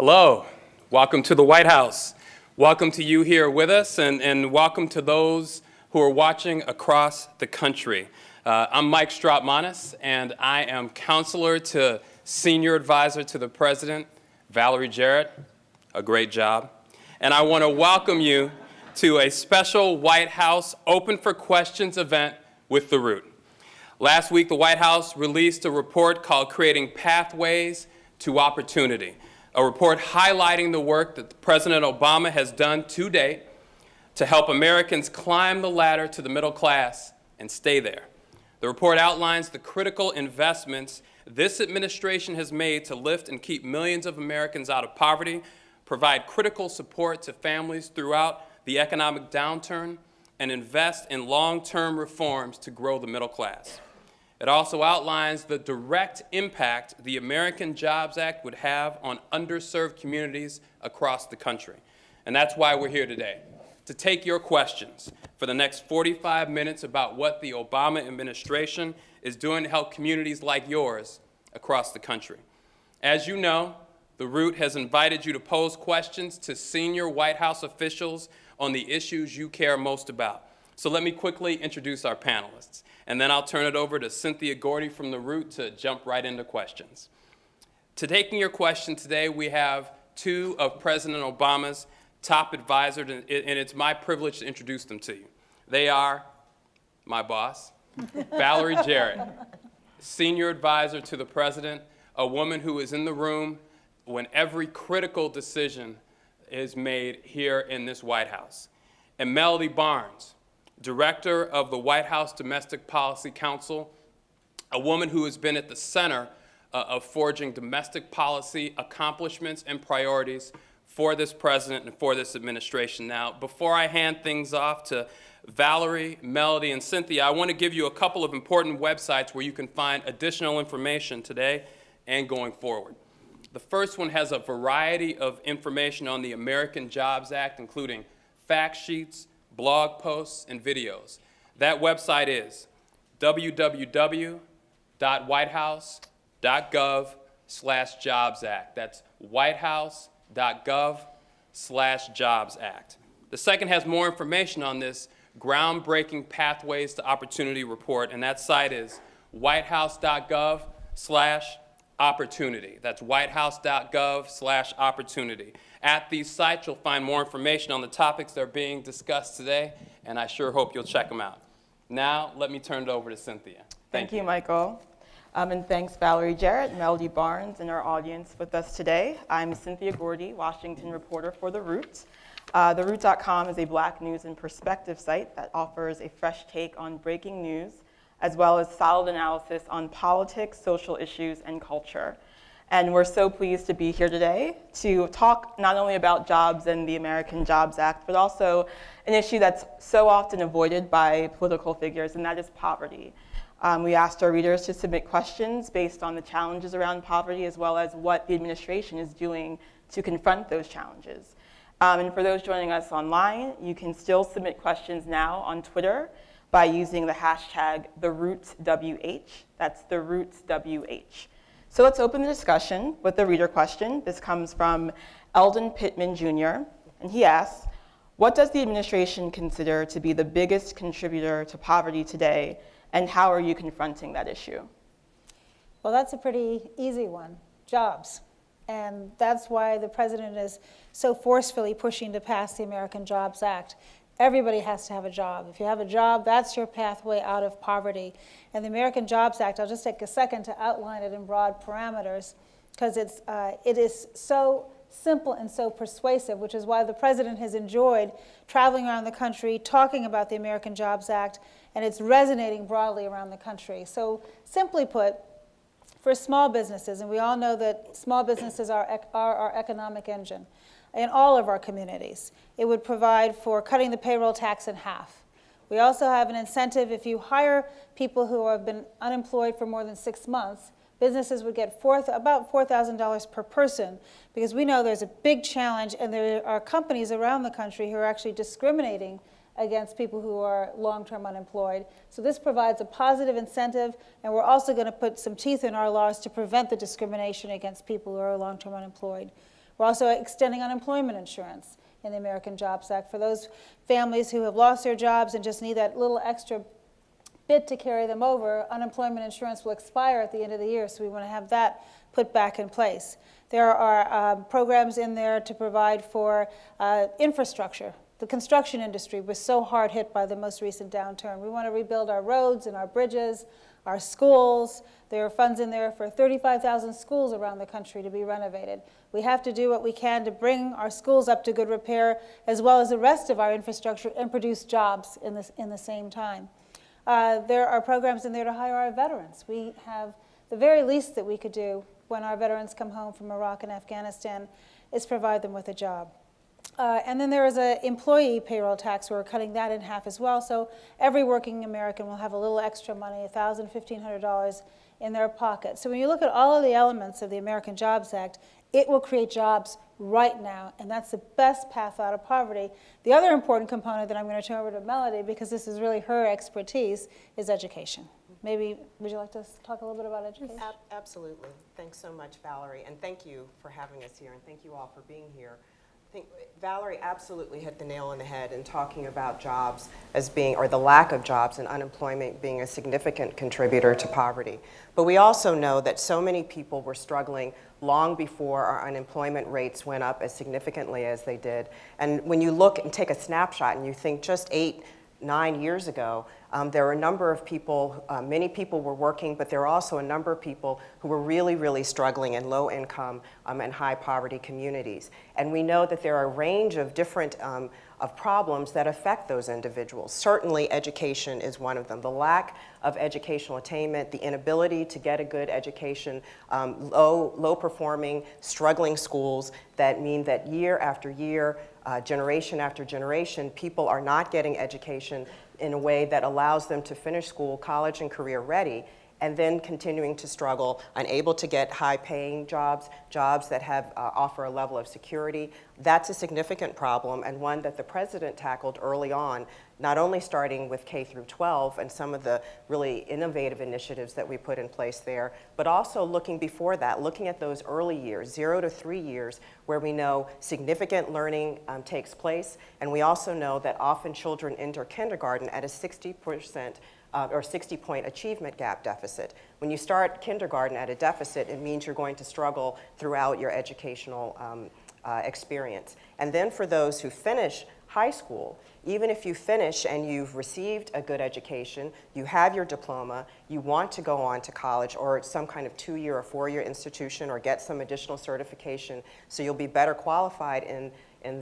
Hello, welcome to the White House. Welcome to you here with us, and welcome to those who are watching across the country. I'm Mike Strautmanis, and I am counselor to Senior Advisor to the President, Valerie Jarrett. A great job. And I want to welcome you to a special White House Open for Questions event with The Root. Last week, the White House released a report called Creating Pathways to Opportunity, a report highlighting the work that President Obama has done to date to help Americans climb the ladder to the middle class and stay there. The report outlines the critical investments this administration has made to lift and keep millions of Americans out of poverty, provide critical support to families throughout the economic downturn, and invest in long-term reforms to grow the middle class. It also outlines the direct impact the American Jobs Act would have on underserved communities across the country. And that's why we're here today, to take your questions for the next 45 minutes about what the Obama administration is doing to help communities like yours across the country. As you know, The Root has invited you to pose questions to senior White House officials on the issues you care most about. So let me quickly introduce our panelists, and then I'll turn it over to Cynthia Gordy from The Root to jump right into questions. To taking your question today, we have two of President Obama's top advisors, and it's my privilege to introduce them to you. They are my boss, Valerie Jarrett, Senior Advisor to the President, a woman who is in the room when every critical decision is made here in this White House. And Melody Barnes, Director of the White House Domestic Policy Council, a woman who has been at the center of forging domestic policy accomplishments and priorities for this president and for this administration. Now, before I hand things off to Valerie, Melody, and Cynthia, I want to give you a couple of important websites where you can find additional information today and going forward. The first one has a variety of information on the American Jobs Act, including fact sheets, blog posts, and videos. That website is www.whitehouse.gov/Jobs Act. That's whitehouse.gov/Jobs Act. The second has more information on this groundbreaking Pathways to Opportunity report, and that site is whitehouse.gov/opportunity. That's whitehouse.gov/opportunity. At these sites, you'll find more information on the topics that are being discussed today, and I sure hope you'll check them out. Now, let me turn it over to Cynthia. Thank you, Michael. And thanks, Valerie Jarrett, Melody Barnes, and our audience with us today. I'm Cynthia Gordy, Washington reporter for The Root. TheRoot.com is a Black news and perspective site that offers a fresh take on breaking news, as well as solid analysis on politics, social issues, and culture. And we're so pleased to be here today to talk not only about jobs and the American Jobs Act, but also an issue that's so often avoided by political figures, and that is poverty. We asked our readers to submit questions based on the challenges around poverty, as well as what the administration is doing to confront those challenges. And for those joining us online, you can still submit questions now on Twitter by using the hashtag #TheRootWH. That's TheRootWH. So let's open the discussion with the reader question. This comes from Eldon Pittman Jr., and he asks, what does the administration consider to be the biggest contributor to poverty today, and how are you confronting that issue? Well, that's a pretty easy one, jobs. And that's why the president is so forcefully pushing to pass the American Jobs Act. Everybody has to have a job. If you have a job, that's your pathway out of poverty. And the American Jobs Act, I'll just take a second to outline it in broad parameters, because it is so simple and so persuasive, which is why the president has enjoyed traveling around the country, talking about the American Jobs Act, and it's resonating broadly around the country. So simply put, for small businesses, and we all know that small businesses are our economic engine in all of our communities, it would provide for cutting the payroll tax in half. We also have an incentive if you hire people who have been unemployed for more than 6 months, businesses would get about $4,000 per person, because we know there's a big challenge, and there are companies around the country who are actually discriminating against people who are long-term unemployed. So this provides a positive incentive, and we're also going to put some teeth in our laws to prevent the discrimination against people who are long-term unemployed. We're also extending unemployment insurance in the American Jobs Act for those families who have lost their jobs and just need that little extra bit to carry them over. Unemployment insurance will expire at the end of the year, so we want to have that put back in place. There are programs in there to provide for infrastructure. The construction industry was so hard hit by the most recent downturn. We want to rebuild our roads and our bridges, our schools. There are funds in there for 35,000 schools around the country to be renovated. We have to do what we can to bring our schools up to good repair, as well as the rest of our infrastructure, and produce jobs in the same time. There are programs in there to hire our veterans. We have the very least that we could do when our veterans come home from Iraq and Afghanistan is provide them with a job. And then there is an employee payroll tax. We're cutting that in half as well. So every working American will have a little extra money, $1,000, $1,500 in their pocket. So when you look at all of the elements of the American Jobs Act, it will create jobs right now, and that's the best path out of poverty. The other important component that I'm going to turn over to Melody, because this is really her expertise, is education. Maybe, would you like to talk a little bit about education? Absolutely. Thanks so much, Valerie, and thank you for having us here, and thank you all for being here. I think Valerie absolutely hit the nail on the head in talking about jobs as being, or the lack of jobs and unemployment being a significant contributor to poverty. But we also know that so many people were struggling long before our unemployment rates went up as significantly as they did. And when you look and take a snapshot and you think just 8-9 years ago, there were a number of people, many people were working, but there were also a number of people who were really, really struggling in low income and high poverty communities. And we know that there are a range of different of problems that affect those individuals. Certainly education is one of them. The lack of educational attainment, the inability to get a good education, low performing, struggling schools that mean that year after year, generation after generation, people are not getting education in a way that allows them to finish school, college, and career ready, and then continuing to struggle, unable to get high-paying jobs, jobs that have offer a level of security. That's a significant problem, and one that the president tackled early on, not only starting with K through 12 and some of the really innovative initiatives that we put in place there, but also looking before that, looking at those early years, 0 to 3 years, where we know significant learning takes place, and we also know that often children enter kindergarten at a 60% or 60-point achievement gap deficit. When you start kindergarten at a deficit, it means you're going to struggle throughout your educational experience. And then for those who finish high school, even if you finish and you've received a good education, you have your diploma, you want to go on to college or some kind of 2-year or 4-year institution or get some additional certification so you'll be better qualified in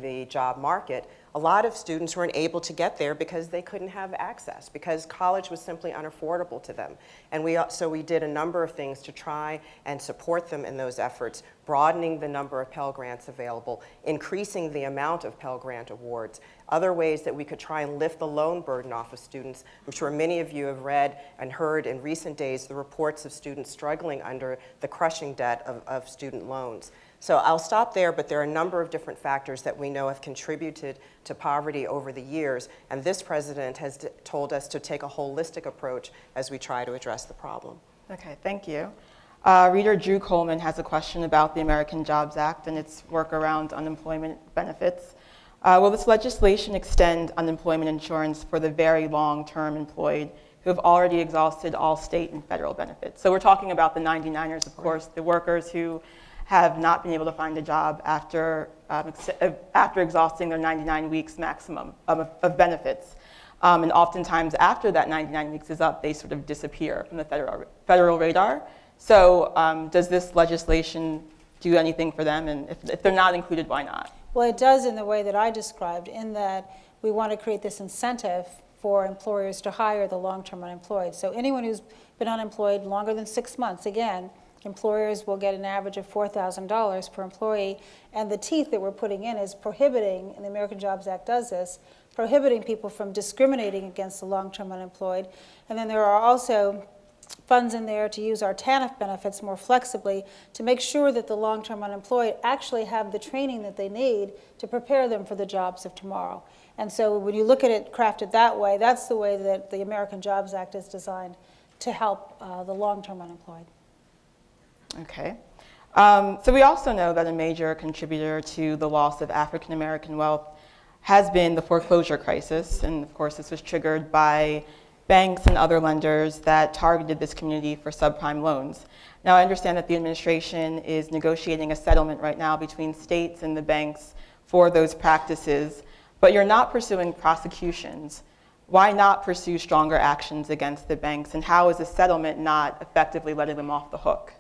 the job market, a lot of students weren't able to get there because they couldn't have access, because college was simply unaffordable to them. And so we did a number of things to try and support them in those efforts, broadening the number of Pell Grants available, increasing the amount of Pell Grant awards, other ways that we could try and lift the loan burden off of students. I'm sure many of you have read and heard in recent days the reports of students struggling under the crushing debt of student loans. So I'll stop there, but there are a number of different factors that we know have contributed to poverty over the years, and this president has told us to take a holistic approach as we try to address the problem. Okay, thank you. Reader Drew Coleman has a question about the American Jobs Act and its work around unemployment benefits. Will this legislation extend unemployment insurance for the very long-term employed who have already exhausted all state and federal benefits? So we're talking about the 99ers, of course, the workers who have not been able to find a job after exhausting their 99 weeks maximum of benefits. And oftentimes after that 99 weeks is up, they sort of disappear from the federal radar. So does this legislation do anything for them? And if they're not included, why not? Well, it does in the way that I described, in that we want to create this incentive for employers to hire the long-term unemployed. So anyone who's been unemployed longer than 6 months, again, employers will get an average of $4,000 per employee, and the teeth that we're putting in is prohibiting, and the American Jobs Act does this, prohibiting people from discriminating against the long-term unemployed. And then there are also funds in there to use our TANF benefits more flexibly to make sure that the long-term unemployed actually have the training that they need to prepare them for the jobs of tomorrow. And so when you look at it crafted that way, that's the way that the American Jobs Act is designed to help the long-term unemployed. Okay. So we also know that a major contributor to the loss of African American wealth has been the foreclosure crisis. And of course, this was triggered by banks and other lenders that targeted this community for subprime loans. Now, I understand that the administration is negotiating a settlement right now between states and the banks for those practices, but you're not pursuing prosecutions. Why not pursue stronger actions against the banks, and how is a settlement not effectively letting them off the hook?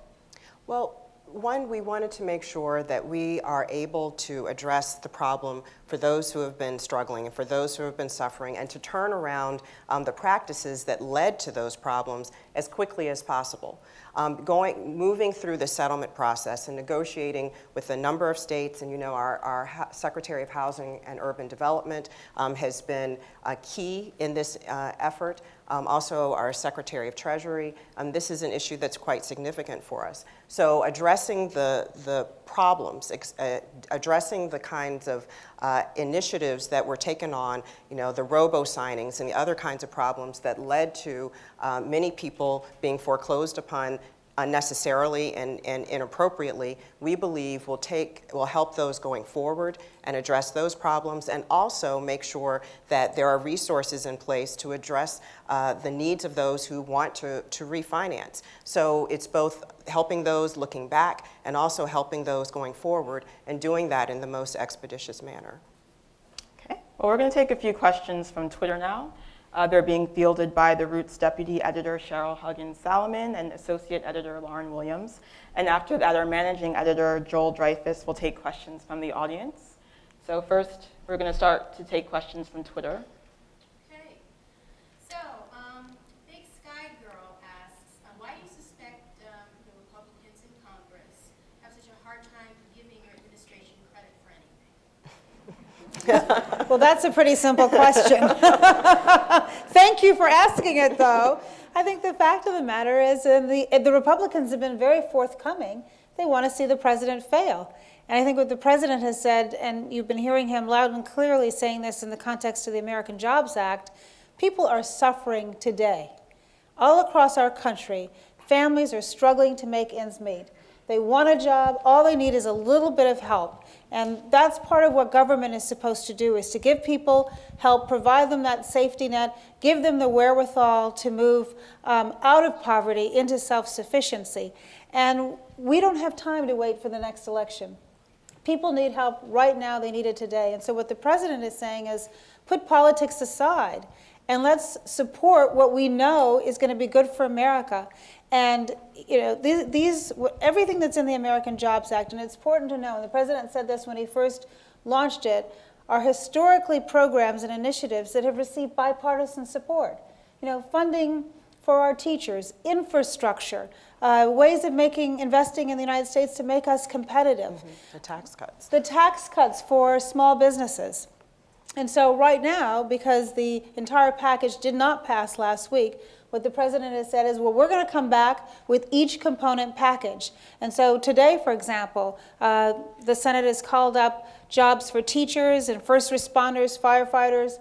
Well, one, we wanted to make sure that we are able to address the problem for those who have been struggling and for those who have been suffering, and to turn around the practices that led to those problems as quickly as possible. Moving through the settlement process and negotiating with a number of states, and you know our Secretary of Housing and Urban Development has been key in this effort. Also our Secretary of Treasury. This is an issue that's quite significant for us. So addressing the problems, addressing the kinds of initiatives that were taken on, you know, the robo-signings and the other kinds of problems that led to many people being foreclosed upon unnecessarily and inappropriately, we believe will help those going forward and address those problems, and also make sure that there are resources in place to address the needs of those who want to refinance. So it's both helping those looking back and also helping those going forward, and doing that in the most expeditious manner. Okay, well, we're going to take a few questions from Twitter now. They're being fielded by the Roots Deputy Editor Cheryl Huggins-Salomon and Associate Editor Lauren Williams. And after that, our Managing Editor Joel Dreyfus will take questions from the audience. So first, we're going to start to take questions from Twitter. Okay. So, Big Sky Girl asks, why do you suspect the Republicans in Congress have such a hard time giving your administration credit for anything? Well, that's a pretty simple question. Thank you for asking it, though. I think the fact of the matter is the Republicans have been very forthcoming. They want to see the president fail. And I think what the president has said, and you've been hearing him loud and clearly saying this in the context of the American Jobs Act, people are suffering today. All across our country, families are struggling to make ends meet. They want a job. All they need is a little bit of help. And that's part of what government is supposed to do, is to give people help, provide them that safety net, give them the wherewithal to move out of poverty into self-sufficiency. And we don't have time to wait for the next election. People need help right now. They need it today. And so what the president is saying is, put politics aside and let's support what we know is going to be good for America. And you know, everything that's in the American Jobs Act, and it's important to know, and the president said this when he first launched it, are historically programs and initiatives that have received bipartisan support. You know, funding for our teachers, infrastructure, ways of investing in the United States to make us competitive. Mm-hmm. The tax cuts. The tax cuts for small businesses. And so right now, because the entire package did not pass last week, what the president has said is, well, we're going to come back with each component package. And so today, for example, the Senate has called up jobs for teachers and first responders, firefighters,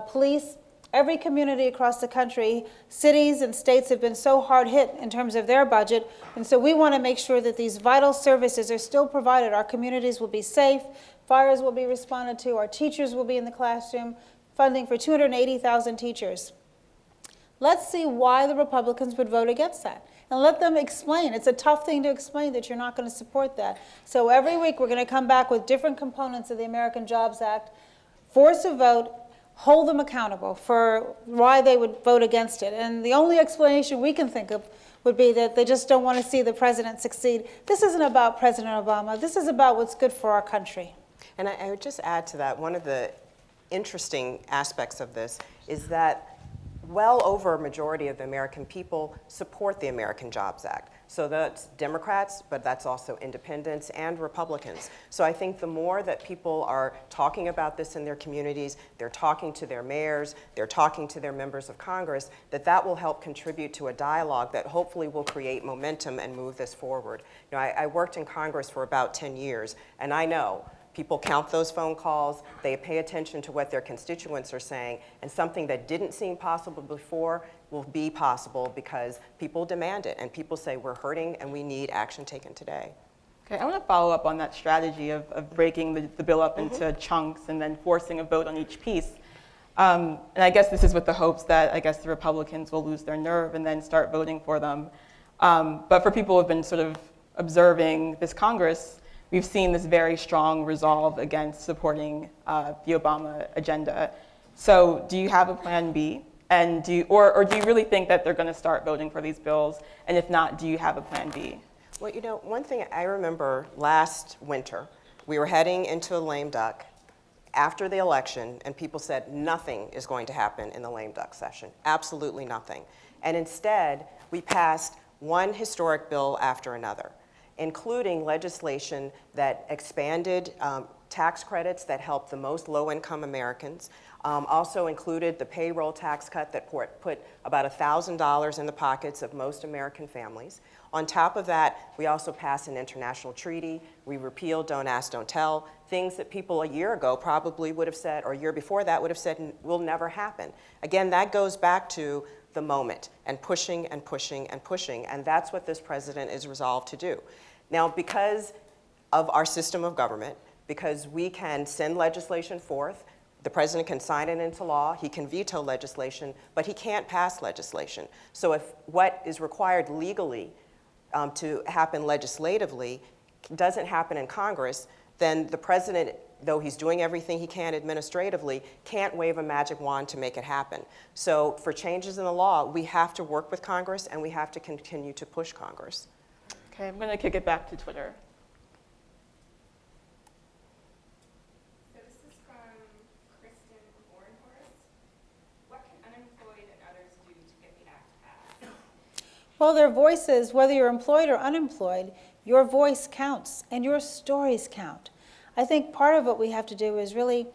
police. Every community across the country, cities and states have been so hard hit in terms of their budget. And so we want to make sure that these vital services are still provided. Our communities will be safe, fires will be responded to, our teachers will be in the classroom, funding for 280,000 teachers. Let's see why the Republicans would vote against that. And let them explain. It's a tough thing to explain that you're not going to support that. So every week we're going to come back with different components of the American Jobs Act, force a vote, hold them accountable for why they would vote against it. And the only explanation we can think of would be that they just don't want to see the president succeed. This isn't about President Obama. This is about what's good for our country. And I would just add to that, one of the interesting aspects of this is that well over a majority of the American people support the American Jobs Act. So that's Democrats, but that's also independents and Republicans. So I think the more that people are talking about this in their communities, they're talking to their mayors, they're talking to their members of Congress, that will help contribute to a dialogue that hopefully will create momentum and move this forward. You know, I worked in Congress for about 10 years, and I know people count those phone calls, they pay attention to what their constituents are saying, and something that didn't seem possible before will be possible because people demand it, and people say we're hurting and we need action taken today. Okay, I want to follow up on that strategy of breaking the bill up into chunks and then forcing a vote on each piece. And I guess this is with the hopes that I guess the Republicans will lose their nerve and then start voting for them. But for people who have been sort of observing this Congress, we've seen this very strong resolve against supporting the Obama agenda. So do you have a plan B? And do you really think that they're going to start voting for these bills? And if not, do you have a plan B? Well, you know, one thing I remember last winter, we were heading into a lame duck after the election, and people said nothing is going to happen in the lame duck session, absolutely nothing. And instead, we passed one historic bill after another, including legislation that expanded tax credits that helped the most low-income Americans, also included the payroll tax cut that put about $1,000 in the pockets of most American families. On top of that, we also passed an international treaty. We repealed Don't Ask, Don't Tell, things that people a year ago probably would have said, or a year before that would have said will never happen. Again, that goes back to the moment and pushing and pushing and pushing, and that's what this president is resolved to do. Now, because of our system of government, because we can send legislation forth, the president can sign it into law, he can veto legislation, but he can't pass legislation. So if what is required legally to happen legislatively doesn't happen in Congress, then the president, though he's doing everything he can administratively, can't wave a magic wand to make it happen. So for changes in the law, we have to work with Congress and we have to continue to push Congress. Okay, I'm going to kick it back to Twitter. So this is from Kristen Bornhorst. What can unemployed and others do to get the act passed? Well, their voices, whether you're employed or unemployed, your voice counts and your stories count. I think part of what we have to do is really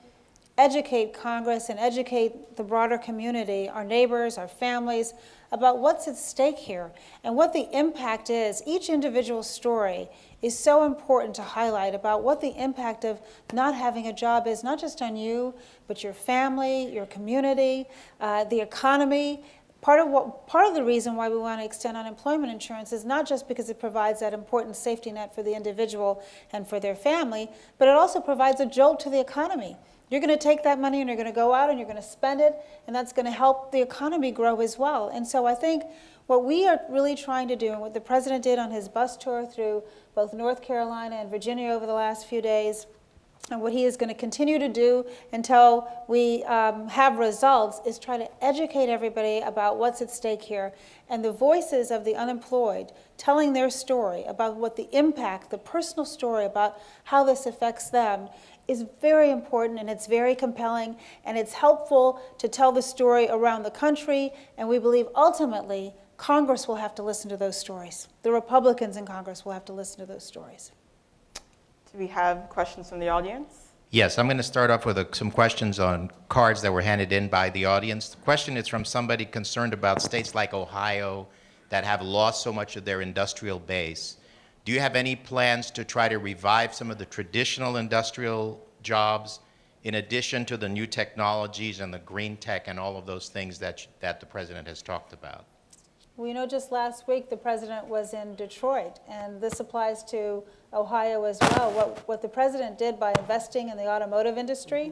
educate Congress and educate the broader community, our neighbors, our families, about what's at stake here and what the impact is. Each individual story is so important to highlight about what the impact of not having a job is, not just on you, but your family, your community, the economy. Part of the reason why we want to extend unemployment insurance is not just because it provides that important safety net for the individual and for their family, but it also provides a jolt to the economy. You're going to take that money and you're going to go out and you're going to spend it, and that's going to help the economy grow as well. And so I think what we are really trying to do, and what the president did on his bus tour through both North Carolina and Virginia over the last few days, and what he is going to continue to do until we have results, is try to educate everybody about what's at stake here. And the voices of the unemployed telling their story about what the impact, the personal story about how this affects them, is very important, and it's very compelling, and it's helpful to tell the story around the country. And we believe ultimately Congress will have to listen to those stories. The Republicans in Congress will have to listen to those stories. Do we have questions from the audience? Yes, I'm going to start off with some questions on cards that were handed in by the audience. The question is from somebody concerned about states like Ohio that have lost so much of their industrial base. Do you have any plans to try to revive some of the traditional industrial jobs in addition to the new technologies and the green tech and all of those things that the president has talked about? We know just last week the president was in Detroit, and this applies to Ohio as well. What the president did by investing in the automotive industry,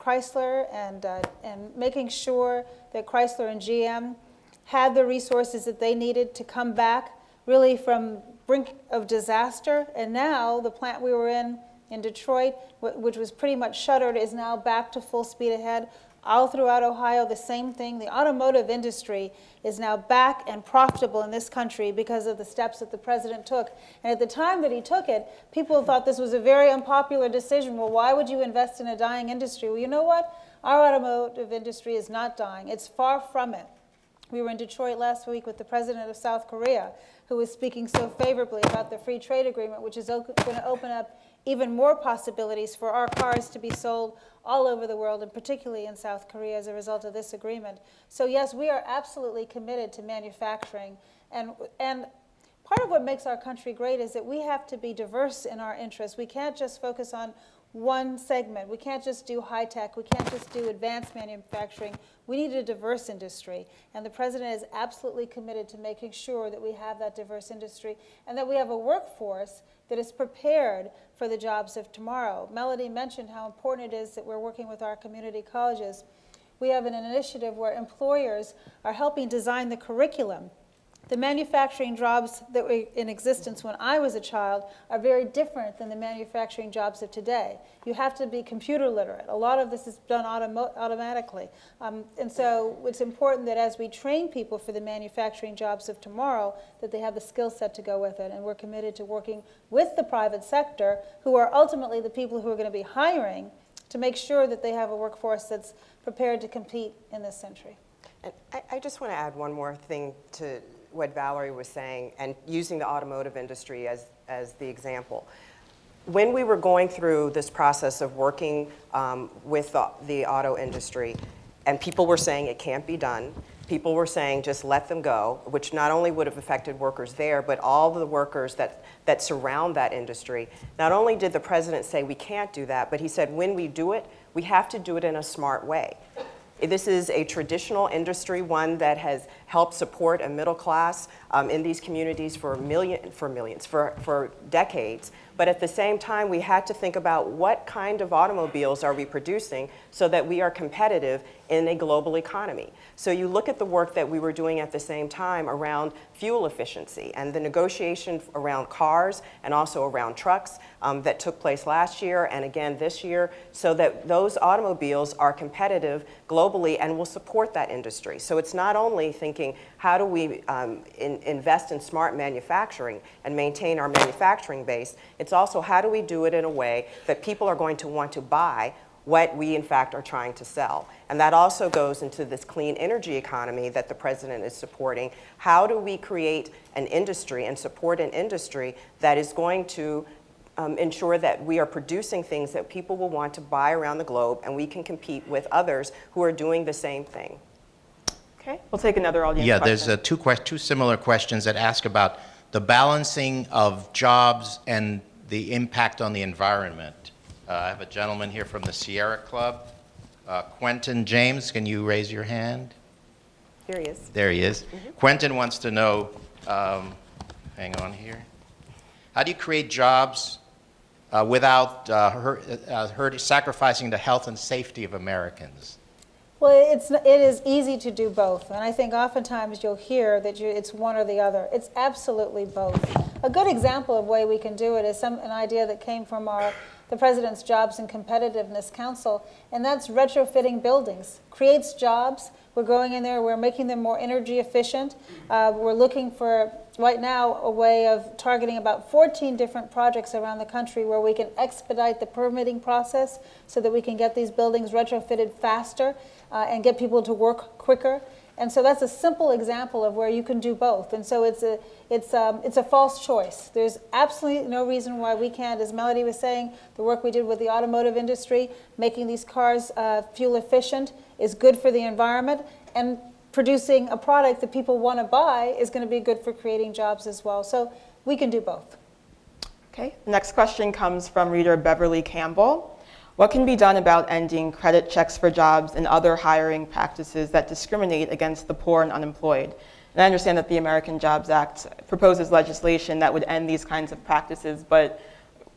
Chrysler, and making sure that Chrysler and GM had the resources that they needed to come back really from brink of disaster. And now the plant we were in Detroit, which was pretty much shuttered, is now back to full speed ahead. All throughout Ohio, the same thing. The automotive industry is now back and profitable in this country because of the steps that the president took. And at the time that he took it, people thought this was a very unpopular decision. Well, why would you invest in a dying industry? Well, you know what? Our automotive industry is not dying. It's far from it. We were in Detroit last week with the president of South Korea, who was speaking so favorably about the free trade agreement, which is going to open up even more possibilities for our cars to be sold all over the world, and particularly in South Korea as a result of this agreement. So yes, we are absolutely committed to manufacturing. And part of what makes our country great is that we have to be diverse in our interests. We can't just focus on one segment. We can't just do high tech. We can't just do advanced manufacturing. We need a diverse industry. And the president is absolutely committed to making sure that we have that diverse industry and that we have a workforce that is prepared for the jobs of tomorrow. Melody mentioned how important it is that we're working with our community colleges. We have an initiative where employers are helping design the curriculum. The manufacturing jobs that were in existence when I was a child are very different than the manufacturing jobs of today. You have to be computer literate. A lot of this is done automatically. And so it's important that as we train people for the manufacturing jobs of tomorrow, that they have the skill set to go with it. And we're committed to working with the private sector, who are ultimately the people who are going to be hiring, to make sure that they have a workforce that's prepared to compete in this century. And I just want to add one more thing to what Valerie was saying, and using the automotive industry as the example. When we were going through this process of working with the auto industry, and people were saying it can't be done, people were saying just let them go, which not only would have affected workers there, but all the workers that surround that industry. Not only did the president say we can't do that, but he said when we do it, we have to do it in a smart way. This is a traditional industry, one that has helped support a middle class in these communities for decades. But at the same time, we had to think about what kind of automobiles are we producing so that we are competitive in a global economy. So you look at the work that we were doing at the same time around fuel efficiency and the negotiation around cars and also around trucks that took place last year and again this year, so that those automobiles are competitive globally and will support that industry. So it's not only thinking how do we invest in smart manufacturing and maintain our manufacturing base, it's also how do we do it in a way that people are going to want to buy what we in fact are trying to sell. And that also goes into this clean energy economy that the president is supporting. How do we create an industry and support an industry that is going to ensure that we are producing things that people will want to buy around the globe and we can compete with others who are doing the same thing? Okay, we'll take another audience Yeah, question. there's two similar questions that ask about the balancing of jobs and the impact on the environment. I have a gentleman here from the Sierra Club. Quentin James, can you raise your hand? Here he is. There he is. Quentin wants to know, hang on here, how do you create jobs without sacrificing the health and safety of Americans? Well, it is easy to do both, and I think oftentimes you'll hear that it's one or the other. It's absolutely both. A good example of way we can do it is an idea that came from the President's Jobs and Competitiveness Council, and that's retrofitting buildings. Creates jobs. We're going in there, we're making them more energy efficient. We're looking for, right now, a way of targeting about 14 different projects around the country where we can expedite the permitting process so that we can get these buildings retrofitted faster and get people to work quicker. And so that's a simple example of where you can do both. And so it's a false choice. There's absolutely no reason why we can't, as Melody was saying, the work we did with the automotive industry, making these cars fuel efficient is good for the environment, and producing a product that people want to buy is going to be good for creating jobs as well. So we can do both. Okay, the next question comes from reader Beverly Campbell. What can be done about ending credit checks for jobs and other hiring practices that discriminate against the poor and unemployed? And I understand that the American Jobs Act proposes legislation that would end these kinds of practices, but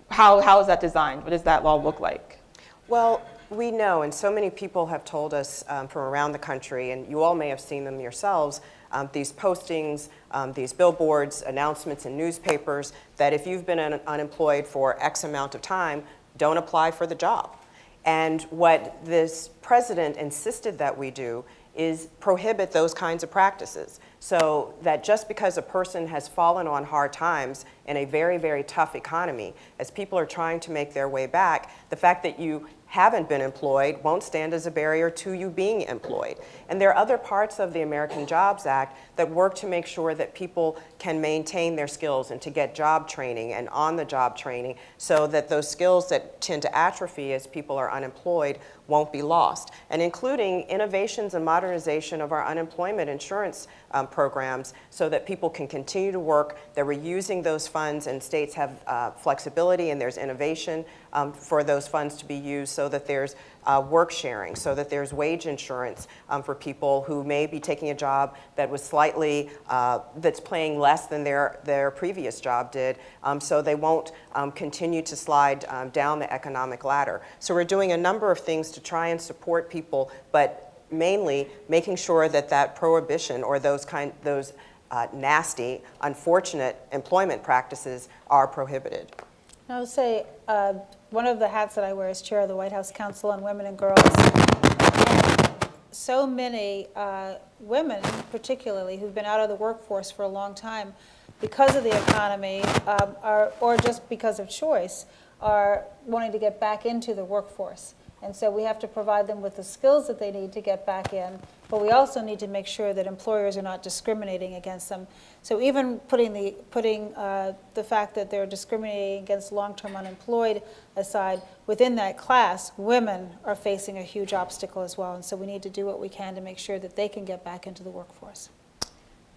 how is that designed? What does that law look like? Well, we know, and so many people have told us from around the country, and you all may have seen them yourselves, these postings, these billboards, announcements in newspapers, that if you've been unemployed for X amount of time, don't apply for the job. And what this president insisted that we do is prohibit those kinds of practices. So that just because a person has fallen on hard times in a very, very tough economy, as people are trying to make their way back, the fact that you haven't been employed won't stand as a barrier to you being employed. And there are other parts of the American Jobs Act that work to make sure that people can maintain their skills and to get job training and on-the-job training so that those skills that tend to atrophy as people are unemployed won't be lost, and including innovations and modernization of our unemployment insurance programs so that people can continue to work, that we're using those funds and states have flexibility and there's innovation for those funds to be used so that there's work sharing, so that there's wage insurance for people who may be taking a job that was slightly, that's paying less than their previous job did, so they won't continue to slide down the economic ladder. So we're doing a number of things to try and support people, but mainly making sure that that prohibition or those nasty, unfortunate employment practices are prohibited. I would say one of the hats that I wear is chair of the White House Council on Women and Girls. And so many women, particularly, who've been out of the workforce for a long time because of the economy or just because of choice, are wanting to get back into the workforce. And so we have to provide them with the skills that they need to get back in, but we also need to make sure that employers are not discriminating against them. So even putting the fact that they're discriminating against long-term unemployed aside, within that class, women are facing a huge obstacle as well. And so we need to do what we can to make sure that they can get back into the workforce.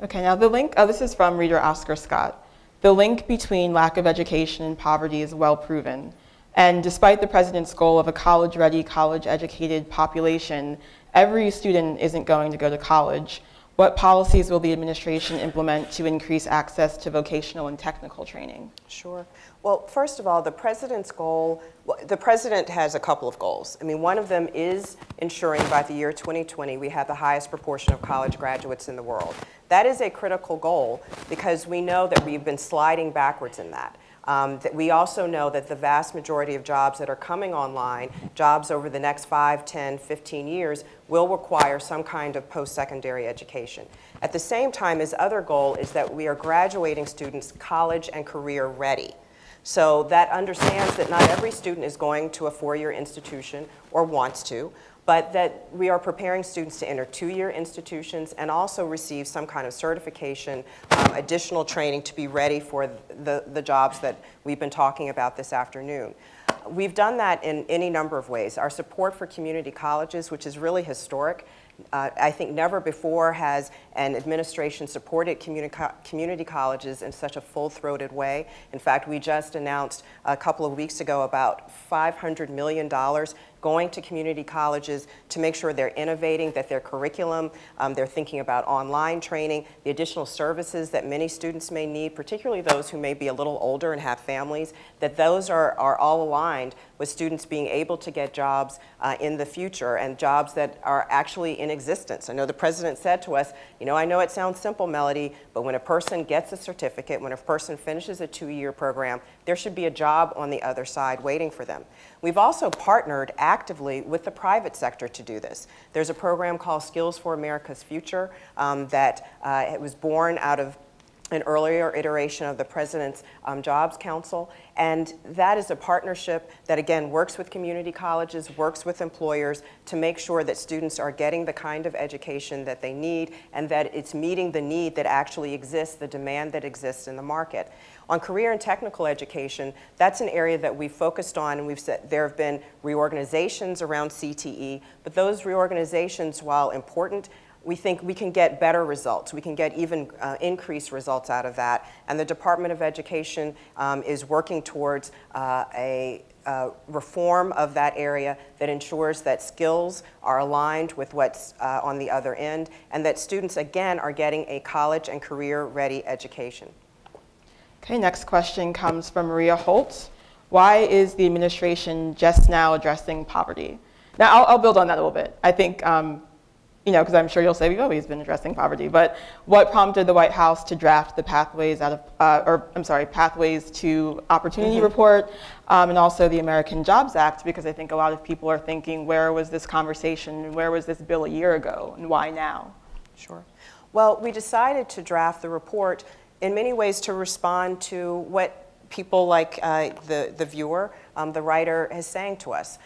Okay, now the link, this is from reader Oscar Scott. The link between lack of education and poverty is well proven. And despite the president's goal of a college-ready, college-educated population, every student isn't going to go to college. What policies will the administration implement to increase access to vocational and technical training? Sure. Well, first of all, the president's goal, the president has a couple of goals. I mean, one of them is ensuring by the year 2020 we have the highest proportion of college graduates in the world. That is a critical goal because we know that we've been sliding backwards in that. That we also know that the vast majority of jobs that are coming online, jobs over the next 5, 10, 15 years, will require some kind of post-secondary education. At the same time, his other goal is that we are graduating students college and career ready. So that understands that not every student is going to a 4-year institution or wants to, but that we are preparing students to enter 2-year institutions and also receive some kind of certification, additional training to be ready for the jobs that we've been talking about this afternoon. We've done that in any number of ways. Our support for community colleges, which is really historic. I think never before has an administration supported community colleges in such a full-throated way. In fact, we just announced a couple of weeks ago about $500 million going to community colleges to make sure they're innovating, that their curriculum, they're thinking about online training, the additional services that many students may need, particularly those who may be a little older and have families, that those are all aligned with students being able to get jobs in the future and jobs that are actually in existence. I know the president said to us, you know, I know it sounds simple, Melody, but when a person gets a certificate, when a person finishes a 2-year program, there should be a job on the other side waiting for them. We've also partnered actively with the private sector to do this. There's a program called Skills for America's Future that it was born out of an earlier iteration of the President's Jobs Council. And that is a partnership that, again, works with community colleges, works with employers to make sure that students are getting the kind of education that they need and that it's meeting the need that actually exists, the demand that exists in the market. On career and technical education, that's an area that we've focused on, and we've said there have been reorganizations around CTE, but those reorganizations, while important, we think we can get better results. We can get even increased results out of that. And the Department of Education is working towards a reform of that area that ensures that skills are aligned with what's on the other end, and that students, again, are getting a college and career-ready education. Okay, next question comes from Maria Holtz. Why is the administration just now addressing poverty? Now, I'll build on that a little bit. I think, you know, because I'm sure you'll say we've always been addressing poverty, but what prompted the White House to draft the Pathways to Opportunity report, and also the American Jobs Act? Because I think a lot of people are thinking, where was this conversation, where was this bill a year ago, and why now? Sure. Well, we decided to draft the report in many ways to respond to what people like the viewer, the writer, is saying to us.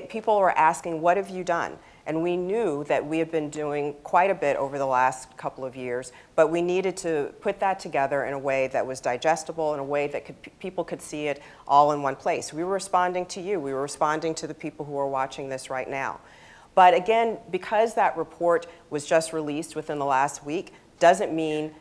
People were asking, what have you done? And we knew that we had been doing quite a bit over the last couple of years, but we needed to put that together in a way that was digestible, in a way that people could see it all in one place. We were responding to you. We were responding to the people who are watching this right now. But again, because that report was just released within the last week, doesn't mean,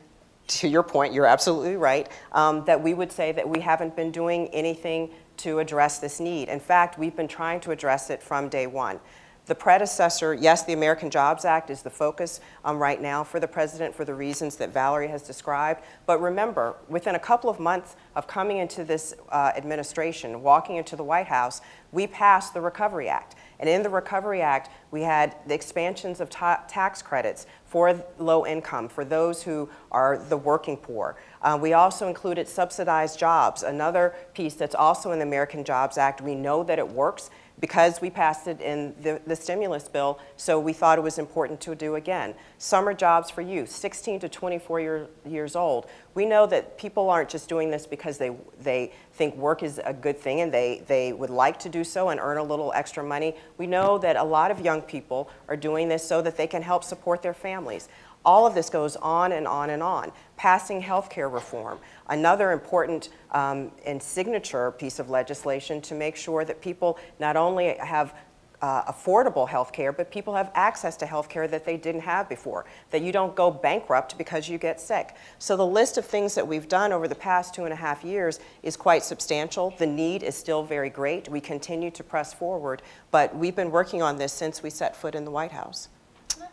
to your point, you're absolutely right, that we would say that we haven't been doing anything to address this need. In fact, we've been trying to address it from day one. The predecessor, yes, the American Jobs Act is the focus right now for the president for the reasons that Valerie has described. But remember, within a couple of months of coming into this administration, walking into the White House, we passed the Recovery Act. And in the Recovery Act, we had the expansions of tax credits for low income, for those who are the working poor. We also included subsidized jobs, another piece that's also in the American Jobs Act. We know that it works because we passed it in the stimulus bill, so we thought it was important to do again. Summer jobs for youth, 16 to 24 years old. We know that people aren't just doing this because they think work is a good thing and they would like to do so and earn a little extra money. We know that a lot of young people are doing this so that they can help support their families. All of this goes on and on and on. Passing health care reform, another important and signature piece of legislation to make sure that people not only have affordable health care, but people have access to health care that they didn't have before, that you don't go bankrupt because you get sick. So the list of things that we've done over the past 2.5 years is quite substantial. The need is still very great. We continue to press forward, but we've been working on this since we set foot in the White House.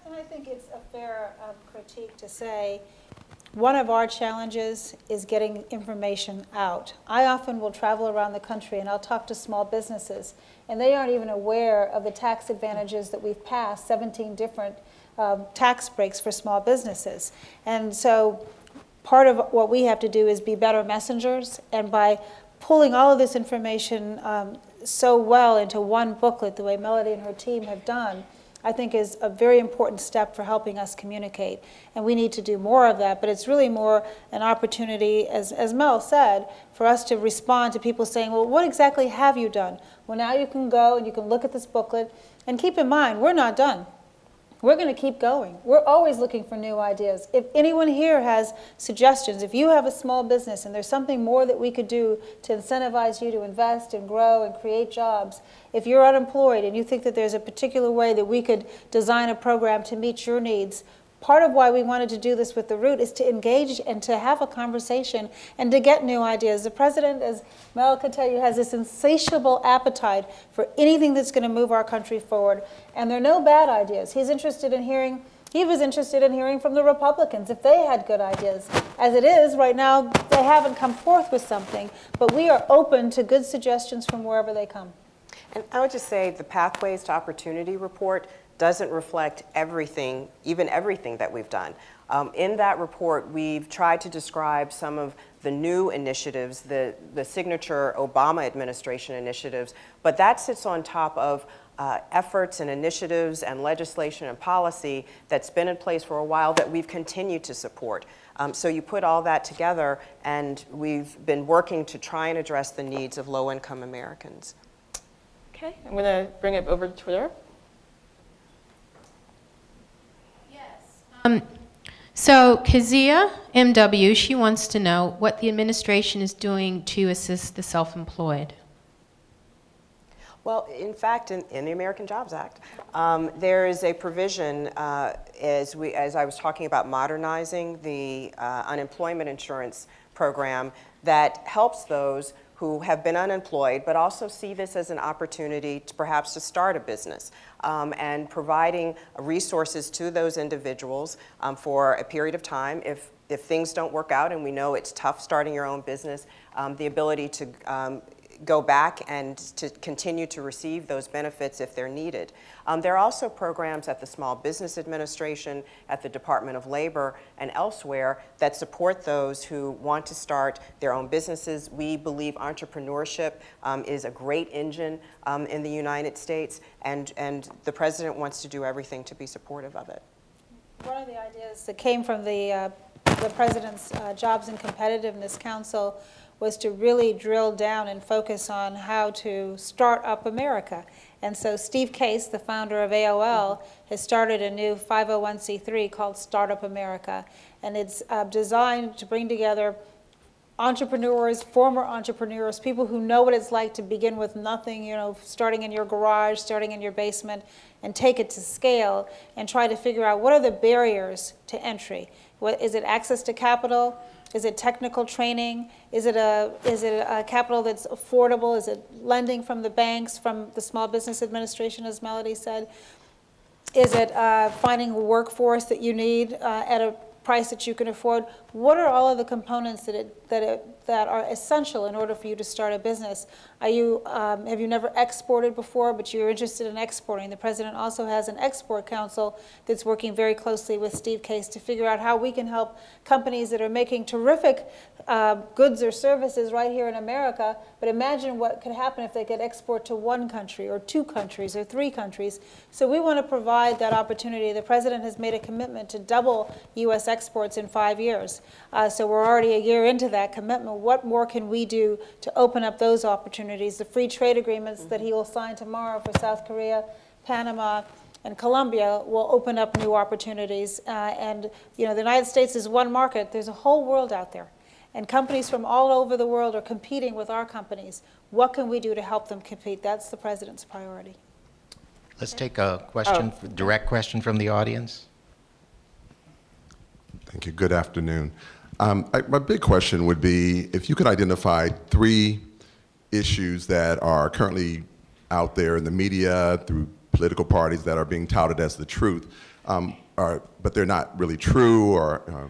And I think it's a fair critique to say one of our challenges is getting information out. I often will travel around the country and I'll talk to small businesses, and they aren't even aware of the tax advantages that we've passed, 17 different tax breaks for small businesses. And so part of what we have to do is be better messengers, and by pulling all of this information so well into one booklet, the way Melody and her team have done, I think is a very important step for helping us communicate. And we need to do more of that, but it's really more an opportunity, as Mel said, for us to respond to people saying, well, what exactly have you done? Well, now you can go and you can look at this booklet, and keep in mind, we're not done. We're going to keep going. We're always looking for new ideas. If anyone here has suggestions, if you have a small business and there's something more that we could do to incentivize you to invest and grow and create jobs, if you're unemployed and you think that there's a particular way that we could design a program to meet your needs, part of why we wanted to do this with The Root is to engage and to have a conversation and to get new ideas. The president, as Mel could tell you, has this insatiable appetite for anything that's going to move our country forward. And there are no bad ideas. He was interested in hearing from the Republicans if they had good ideas. As it is, right now, they haven't come forth with something, but we are open to good suggestions from wherever they come. And I would just say the Pathways to Opportunity report doesn't reflect everything, even everything that we've done. In that report, we've tried to describe some of the new initiatives, the signature Obama administration initiatives, but that sits on top of efforts and initiatives and legislation and policy that's been in place for a while that we've continued to support. So you put all that together, and we've been working to try and address the needs of low-income Americans. Okay, I'm going to bring it over to Twitter. So Kezia MW, she wants to know what the administration is doing to assist the self-employed. Well, in fact, in the American Jobs Act, there is a provision, as I was talking about modernizing the unemployment insurance program, that helps those who have been unemployed, but also see this as an opportunity to perhaps to start a business, and providing resources to those individuals for a period of time. If things don't work out, and we know it's tough starting your own business, the ability to go back and to continue to receive those benefits if they're needed. There are also programs at the Small Business Administration, at the Department of Labor, and elsewhere that support those who want to start their own businesses. We believe entrepreneurship is a great engine in the United States, and the President wants to do everything to be supportive of it. One of the ideas that came from the President's Jobs and Competitiveness Council was to really drill down and focus on how to start up America. And so Steve Case, the founder of AOL, has started a new 501c3 called Startup America. And it's designed to bring together entrepreneurs, former entrepreneurs, people who know what it's like to begin with nothing, you know, starting in your garage, starting in your basement, and take it to scale and try to figure out what are the barriers to entry. Is it access to capital? Is it technical training? Is it a capital that's affordable? Is it lending from the banks, from the Small Business Administration, as Melody said? Is it finding a workforce that you need at a price that you can afford? What are all of the components that are essential in order for you to start a business? Have you never exported before, but you're interested in exporting? The president also has an export council that's working very closely with Steve Case to figure out how we can help companies that are making terrific goods or services right here in America, but imagine what could happen if they could export to one country or two countries or three countries. So we want to provide that opportunity. The president has made a commitment to double U.S. exports in 5 years. So we're already a year into that commitment. What more can we do to open up those opportunities? The free trade agreements that he will sign tomorrow for South Korea, Panama, and Colombia will open up new opportunities. And you know, the United States is one market. There's a whole world out there. And companies from all over the world are competing with our companies. What can we do to help them compete? That's the president's priority. Let's take a question, direct question from the audience. Thank you. Good afternoon. My big question would be if you could identify 3 issues that are currently out there in the media through political parties that are being touted as the truth, but they're not really true, or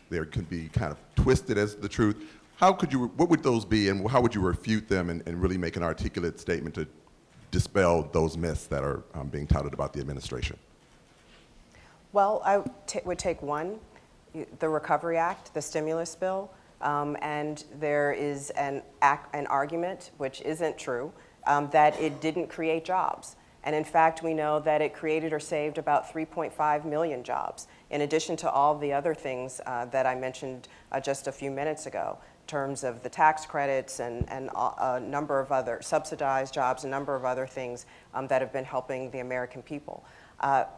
they could be kind of twisted as the truth. What would those be, and how would you refute them and really make an articulate statement to dispel those myths that are being touted about the administration? Well, I would take one, the Recovery Act, the stimulus bill, and there is an argument, which isn't true, that it didn't create jobs. And in fact, we know that it created or saved about 3.5 million jobs, in addition to all the other things that I mentioned just a few minutes ago, in terms of the tax credits and a number of other subsidized jobs, a number of other things that have been helping the American people.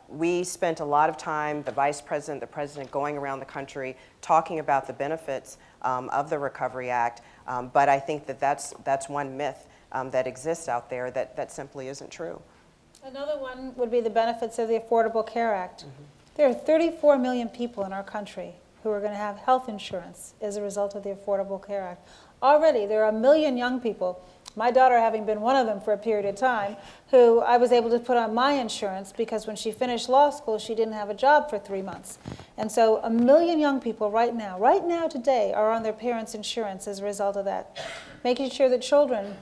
We spent a lot of time, the vice president, the president, going around the country talking about the benefits of the Recovery Act, but I think that that's one myth that exists out there that simply isn't true. Another one would be the benefits of the Affordable Care Act. Mm-hmm. There are 34 million people in our country who are going to have health insurance as a result of the Affordable Care Act. Already, there are 1 million young people, my daughter having been one of them for a period of time, who I was able to put on my insurance because when she finished law school, she didn't have a job for 3 months. And so 1 million young people right now today, are on their parents' insurance as a result of that. Making sure that children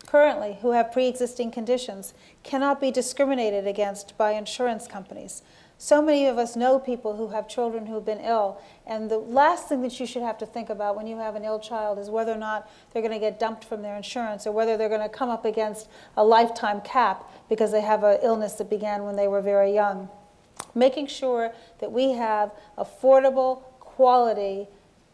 currently who have pre-existing conditions cannot be discriminated against by insurance companies. So many of us know people who have children who have been ill, and the last thing that you should have to think about when you have an ill child is whether or not they're going to get dumped from their insurance or whether they're going to come up against a lifetime cap because they have an illness that began when they were very young. Making sure that we have affordable, quality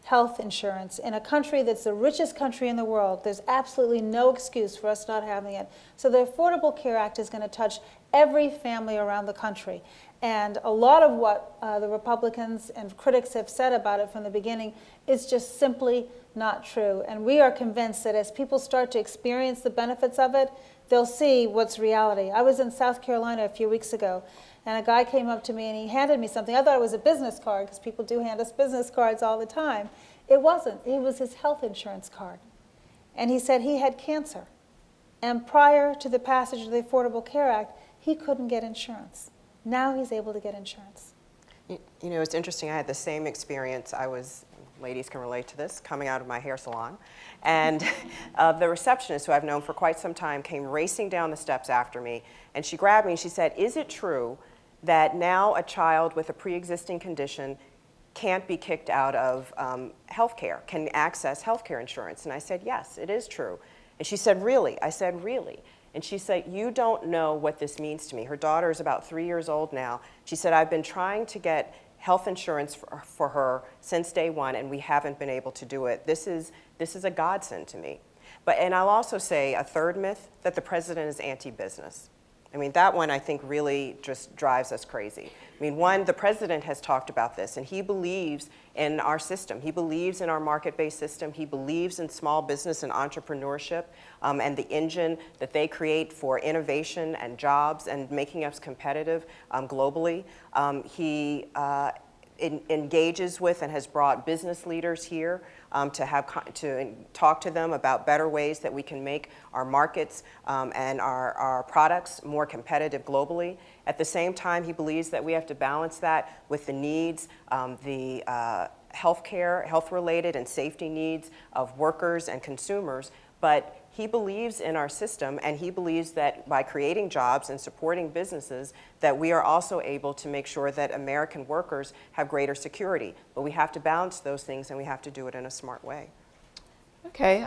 health insurance in a country that's the richest country in the world. There's absolutely no excuse for us not having it. So the Affordable Care Act is going to touch every family around the country. And a lot of what the Republicans and critics have said about it from the beginning is just simply not true. And we are convinced that as people start to experience the benefits of it, they'll see what's reality. I was in South Carolina a few weeks ago, and a guy came up to me and he handed me something. I thought it was a business card because people do hand us business cards all the time. It wasn't. It was his health insurance card. And he said he had cancer. And prior to the passage of the Affordable Care Act, he couldn't get insurance. Now he's able to get insurance. You know, it's interesting. I had the same experience. Ladies can relate to this, coming out of my hair salon. And the receptionist, who I've known for quite some time, came racing down the steps after me. And she grabbed me and she said, "Is it true that now a child with a pre-existing condition can't be kicked out of health care, can access health care insurance?" And I said, "Yes, it is true." And she said, "Really?" I said, "Really?" And she said, "You don't know what this means to me." Her daughter is about 3 years old now. She said, "I've been trying to get health insurance for her since day one, and we haven't been able to do it. This is a godsend to me." And I'll also say a third myth, that the president is anti-business. I mean, that one I think really just drives us crazy. I mean, one, the president has talked about this, and he believes in our system. He believes in our market-based system. He believes in small business and entrepreneurship and the engine that they create for innovation and jobs and making us competitive globally. He engages with and has brought business leaders here to talk to them about better ways that we can make our markets and our products more competitive globally. At the same time, he believes that we have to balance that with the needs, the healthcare, health-related and safety needs of workers and consumers. But he believes in our system, and he believes that by creating jobs and supporting businesses, that we are also able to make sure that American workers have greater security. But we have to balance those things, and we have to do it in a smart way. Okay,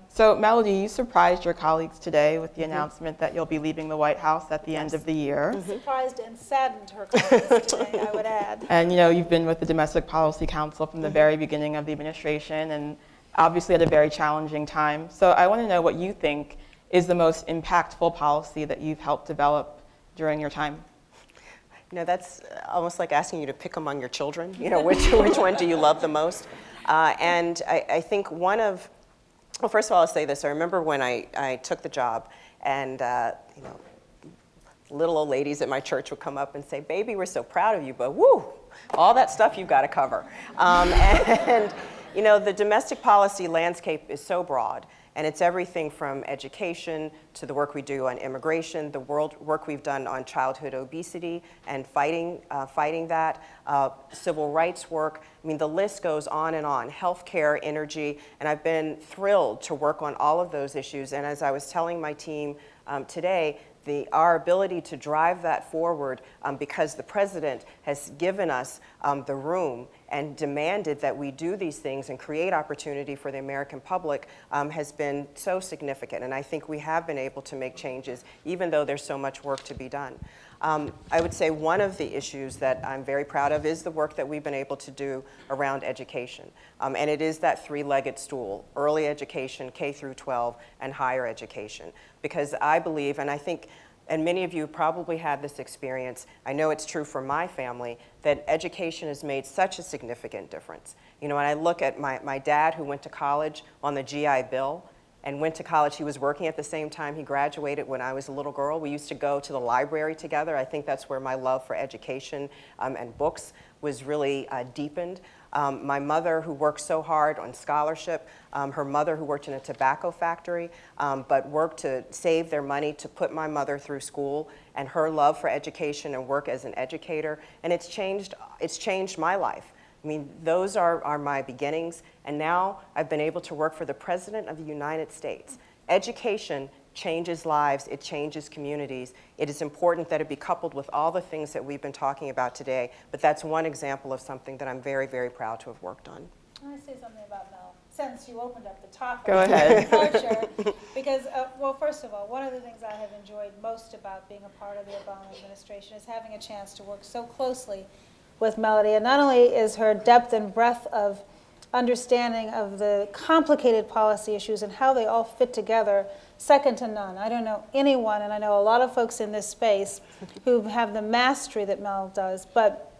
so Melody, you surprised your colleagues today with the announcement that you'll be leaving the White House at the end of the year. Surprised and saddened her colleagues today, I would add. And you know, you've been with the Domestic Policy Council from the very beginning of the administration, and obviously at a very challenging time. So I want to know what you think is the most impactful policy that you've helped develop during your time. You know, that's almost like asking you to pick among your children. You know, which one do you love the most? And I think one of, well, first of all, I'll say this. I remember when I took the job, and you know, little old ladies at my church would come up and say, "Baby, we're so proud of you, but woo, all that stuff you've got to cover." And you know, the domestic policy landscape is so broad, and it's everything from education to the work we do on immigration, the work we've done on childhood obesity and fighting that, civil rights work. I mean, the list goes on and on, healthcare, energy, and I've been thrilled to work on all of those issues. And as I was telling my team today, our ability to drive that forward because the president has given us the room and demanded that we do these things and create opportunity for the American public has been so significant. And I think we have been able to make changes, even though there's so much work to be done. I would say one of the issues that I'm very proud of is the work that we've been able to do around education. And it is that three-legged stool: early education, K through 12, and higher education. Because I believe, and I think, and many of you probably had this experience, I know it's true for my family, that education has made such a significant difference. You know, when I look at my dad, who went to college on the GI Bill, and went to college. He was working at the same time he graduated when I was a little girl. We used to go to the library together. I think that's where my love for education and books was really deepened. My mother, who worked so hard on scholarship, her mother, who worked in a tobacco factory, but worked to save their money to put my mother through school, and her love for education and work as an educator, and it's changed my life. I mean, those are my beginnings, and now I've been able to work for the President of the United States. Education changes lives, it changes communities. It is important that it be coupled with all the things that we've been talking about today, but that's one example of something that I'm very, very proud to have worked on. I want to say something about Mel, since you opened up the topic. Go ahead. Culture, because, well, first of all, one of the things I have enjoyed most about being a part of the Obama administration is having a chance to work so closely with Melody. And not only is her depth and breadth of understanding of the complicated policy issues and how they all fit together second to none. I don't know anyone, and I know a lot of folks in this space who have the mastery that Mel does, but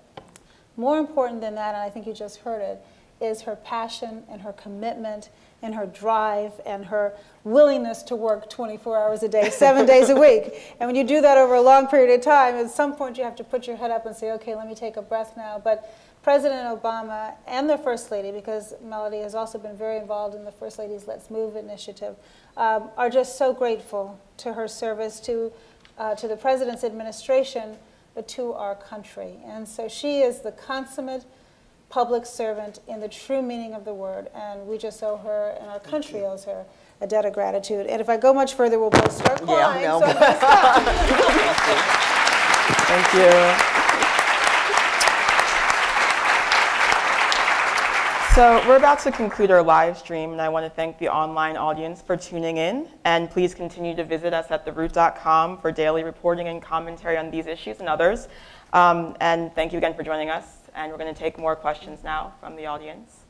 more important than that, and I think you just heard it, is her passion and her commitment and her drive and her willingness to work 24 hours a day, 7 days a week. And when you do that over a long period of time, at some point you have to put your head up and say, okay, let me take a breath now. But President Obama and the First Lady, because Melody has also been very involved in the First Lady's Let's Move initiative, are just so grateful to her service to the President's administration, but to our country. And so she is the consummate public servant in the true meaning of the word, and we just owe her, and our country owes her, a debt of gratitude. And if I go much further, we'll both start crying. Yeah, no. So I'm gonna stop. Thank you. So we're about to conclude our live stream, and I want to thank the online audience for tuning in. And please continue to visit us at theroot.com for daily reporting and commentary on these issues and others. And thank you again for joining us. And we're going to take more questions now from the audience.